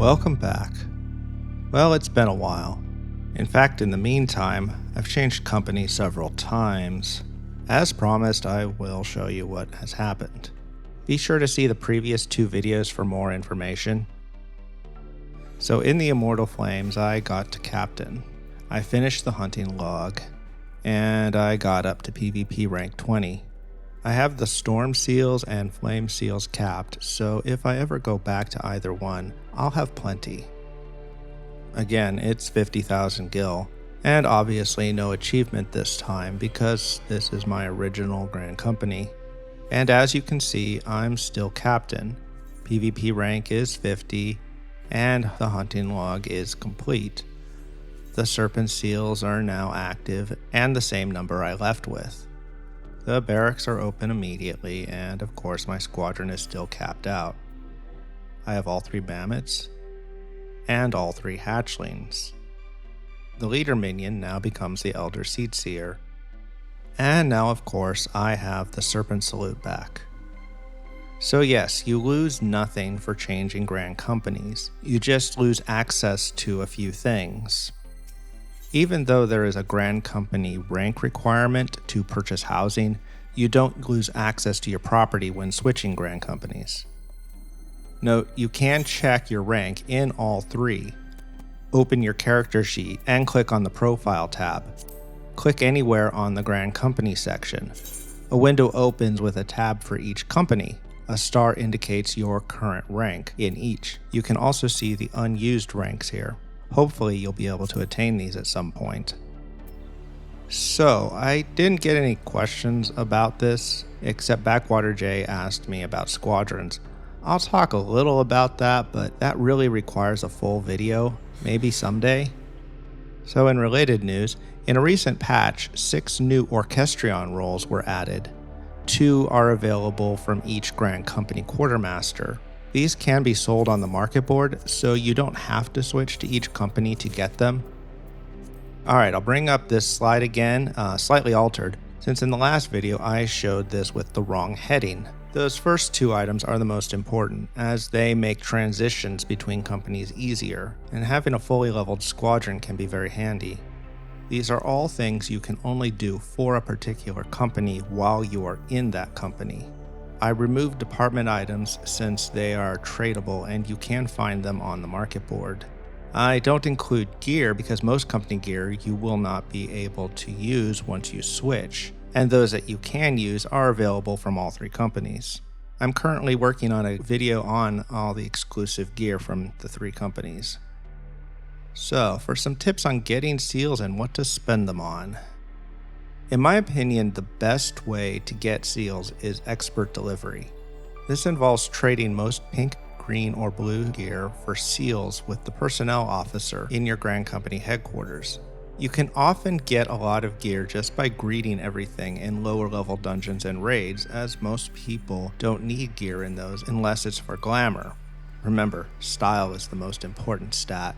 Welcome back. Well, it's been a while. In fact, in the meantime, I've changed company several times. As promised, I will show you what has happened. Be sure to see the previous 2 videos for more information. So in the Immortal Flames, I got to Captain. I finished the hunting log, and I got up to PvP rank 20. I have the Storm Seals and Flame Seals capped, so if I ever go back to either one, I'll have plenty. Again, it's 50,000 gil, and obviously no achievement this time because this is my original Grand Company. And as you can see, I'm still Captain. PvP rank is 50, and the hunting log is complete. The Serpent Seals are now active, and the same number I left with. The barracks are open immediately, and of course my squadron is still capped out. I have all 3 mammoths, and all 3 hatchlings. The leader minion now becomes the Elder Seedseer. And now of course I have the Serpent Salute back. So yes, you lose nothing for changing Grand Companies, you just lose access to a few things. Even though there is a Grand Company rank requirement to purchase housing, you don't lose access to your property when switching Grand Companies. Note, you can check your rank in all 3. Open your character sheet and click on the Profile tab. Click anywhere on the Grand Company section. A window opens with a tab for each company. A star indicates your current rank in each. You can also see the unused ranks here. Hopefully you'll be able to attain these at some point. So, I didn't get any questions about this, except Backwater J asked me about squadrons. I'll talk a little about that, but that really requires a full video, maybe someday. So in related news, in a recent patch, 6 new Orchestrion Rolls were added. 2 are available from each Grand Company Quartermaster. These can be sold on the market board, so you don't have to switch to each company to get them. Alright, I'll bring up this slide again, slightly altered, since in the last video I showed this with the wrong heading. Those first 2 items are the most important, as they make transitions between companies easier, and having a fully leveled squadron can be very handy. These are all things you can only do for a particular company while you are in that company. I removed department items since they are tradable and you can find them on the market board. I don't include gear because most company gear you will not be able to use once you switch, and those that you can use are available from all 3 companies. I'm currently working on a video on all the exclusive gear from the 3 companies. So, for some tips on getting seals and what to spend them on. In my opinion, the best way to get seals is expert delivery. This involves trading most pink, green, or blue gear for seals with the personnel officer in your Grand Company headquarters. You can often get a lot of gear just by greeting everything in lower level dungeons and raids, as most people don't need gear in those unless it's for glamour. Remember, style is the most important stat.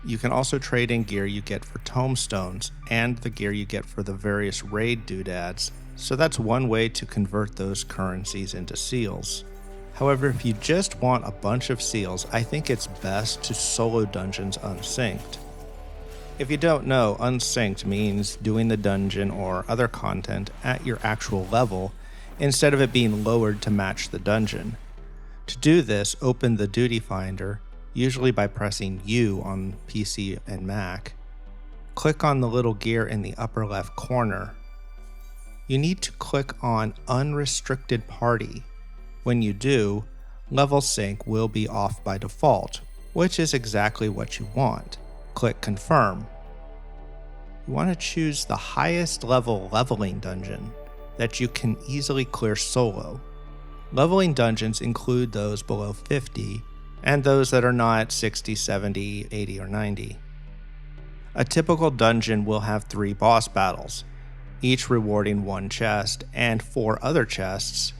You can also trade in gear you get for tombstones and the gear you get for the various raid doodads, so that's one way to convert those currencies into seals. However, if you just want a bunch of seals, I think it's best to solo dungeons unsynced. If you don't know, unsynced means doing the dungeon or other content at your actual level instead of it being lowered to match the dungeon. To do this, open the Duty Finder, usually by pressing U on PC and Mac. Click on the little gear in the upper left corner. You need to click on Unrestricted Party. When you do, level sync will be off by default, which is exactly what you want. Click Confirm. You want to choose the highest level leveling dungeon that you can easily clear solo. Leveling dungeons include those below 50, and those that are not 60, 70, 80, or 90. A typical dungeon will have 3 boss battles, each rewarding 1 chest and 4 other chests,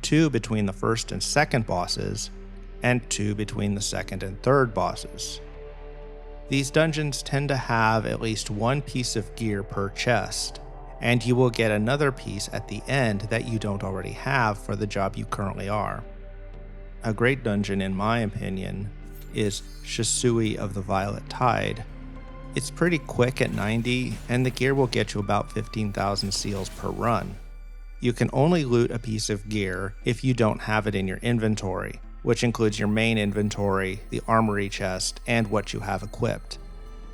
2 between the first and second bosses, and 2 between the second and third bosses. These dungeons tend to have at least 1 piece of gear per chest, and you will get another piece at the end that you don't already have for the job you currently are. A great dungeon, in my opinion, is Shisui of the Violet Tide. It's pretty quick at 90, and the gear will get you about 15,000 seals per run. You can only loot a piece of gear if you don't have it in your inventory, which includes your main inventory, the armory chest, and what you have equipped.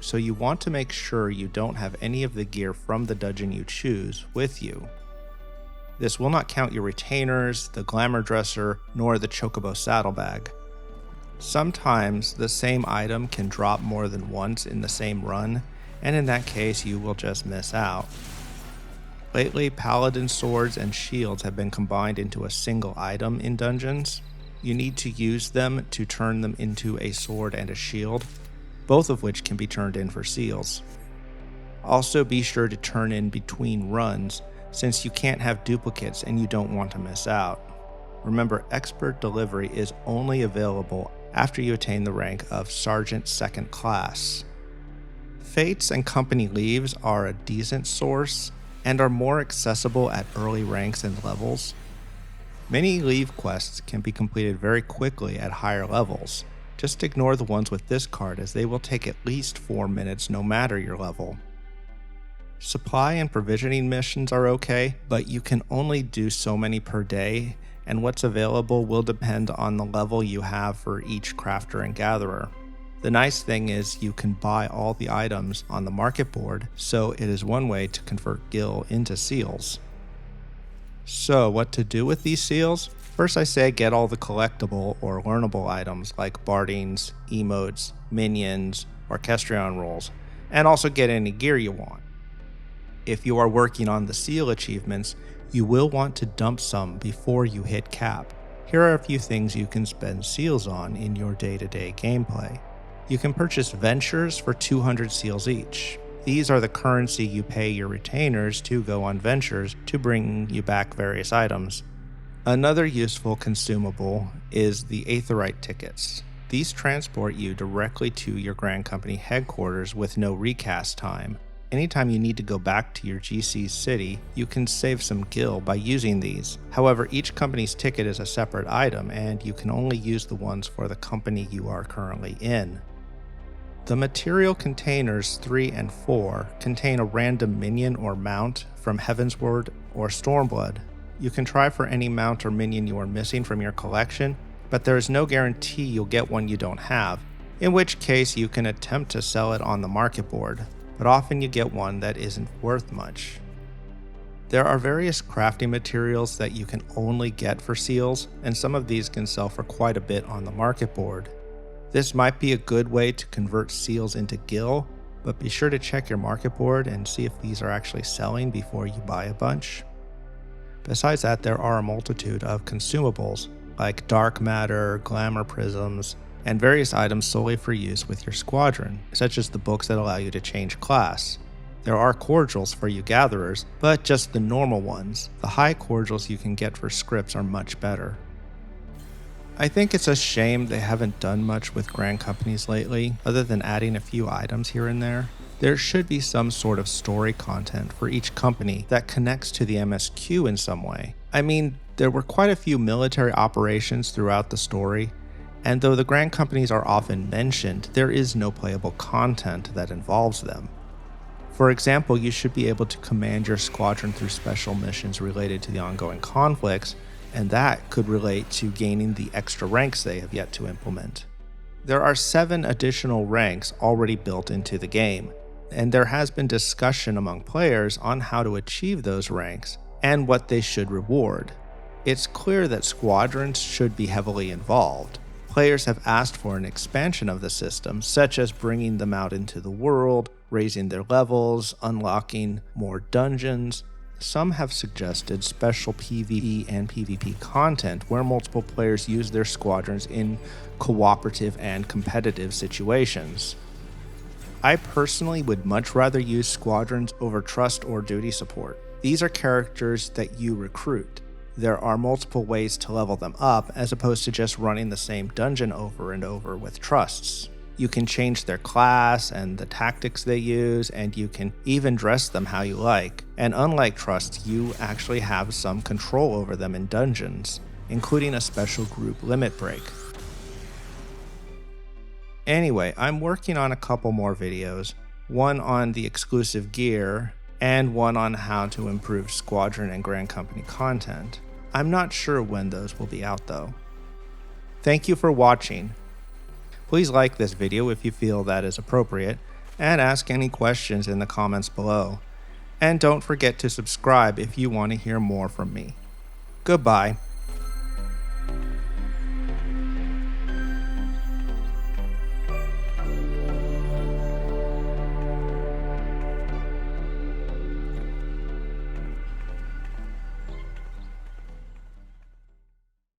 So you want to make sure you don't have any of the gear from the dungeon you choose with you. This will not count your retainers, the glamour dresser, nor the chocobo saddlebag. Sometimes the same item can drop more than once in the same run, and in that case you will just miss out. Lately, paladin swords and shields have been combined into a single item in dungeons. You need to use them to turn them into a sword and a shield, both of which can be turned in for seals. Also be sure to turn in between runs, since you can't have duplicates and you don't want to miss out. Remember, expert delivery is only available after you attain the rank of Sergeant 2nd Class. Fates and company leves are a decent source and are more accessible at early ranks and levels. Many leave quests can be completed very quickly at higher levels. Just ignore the ones with this card, as they will take at least 4 minutes no matter your level. Supply and provisioning missions are okay, but you can only do so many per day, and what's available will depend on the level you have for each crafter and gatherer. The nice thing is you can buy all the items on the market board, so it is one way to convert gil into seals. So what to do with these seals? First I say get all the collectible or learnable items like bardings, emotes, minions, Orchestrion Rolls, and also get any gear you want. If you are working on the seal achievements, you will want to dump some before you hit cap. Here are a few things you can spend seals on in your day-to-day gameplay. You can purchase ventures for 200 seals each. These are the currency you pay your retainers to go on ventures to bring you back various items. Another useful consumable is the Aetheryte tickets. These transport you directly to your Grand Company headquarters with no recast time. Anytime you need to go back to your GC city, you can save some gil by using these. However, each company's ticket is a separate item, and you can only use the ones for the company you are currently in. The material containers 3 and 4 contain a random minion or mount from Heavensward or Stormblood. You can try for any mount or minion you are missing from your collection, but there is no guarantee you'll get one you don't have, in which case you can attempt to sell it on the market board, but often you get one that isn't worth much. There are various crafting materials that you can only get for seals, and some of these can sell for quite a bit on the market board. This might be a good way to convert seals into gil, but be sure to check your market board and see if these are actually selling before you buy a bunch. Besides that, there are a multitude of consumables, like dark matter, glamour prisms, and various items solely for use with your squadron, such as the books that allow you to change class. There are cordials for you gatherers, but just the normal ones. The high cordials you can get for scripts are much better. I think it's a shame they haven't done much with Grand Companies lately, other than adding a few items here and there. There should be some sort of story content for each company that connects to the MSQ in some way. I mean, there were quite a few military operations throughout the story, and though the Grand Companies are often mentioned, there is no playable content that involves them. For example, you should be able to command your squadron through special missions related to the ongoing conflicts, and that could relate to gaining the extra ranks they have yet to implement. There are 7 additional ranks already built into the game, and there has been discussion among players on how to achieve those ranks and what they should reward. It's clear that squadrons should be heavily involved. Players have asked for an expansion of the system, such as bringing them out into the world, raising their levels, unlocking more dungeons. Some have suggested special PvE and PvP content where multiple players use their squadrons in cooperative and competitive situations. I personally would much rather use squadrons over trust or duty support. These are characters that you recruit. There are multiple ways to level them up as opposed to just running the same dungeon over and over with trusts. You can change their class and the tactics they use, and you can even dress them how you like. And unlike trusts, you actually have some control over them in dungeons, including a special group limit break. Anyway, I'm working on a couple more videos, one on the exclusive gear, and one on how to improve Squadron and Grand Company content. I'm not sure when those will be out though. Thank you for watching. Please like this video if you feel that is appropriate, and ask any questions in the comments below. And don't forget to subscribe if you want to hear more from me. Goodbye.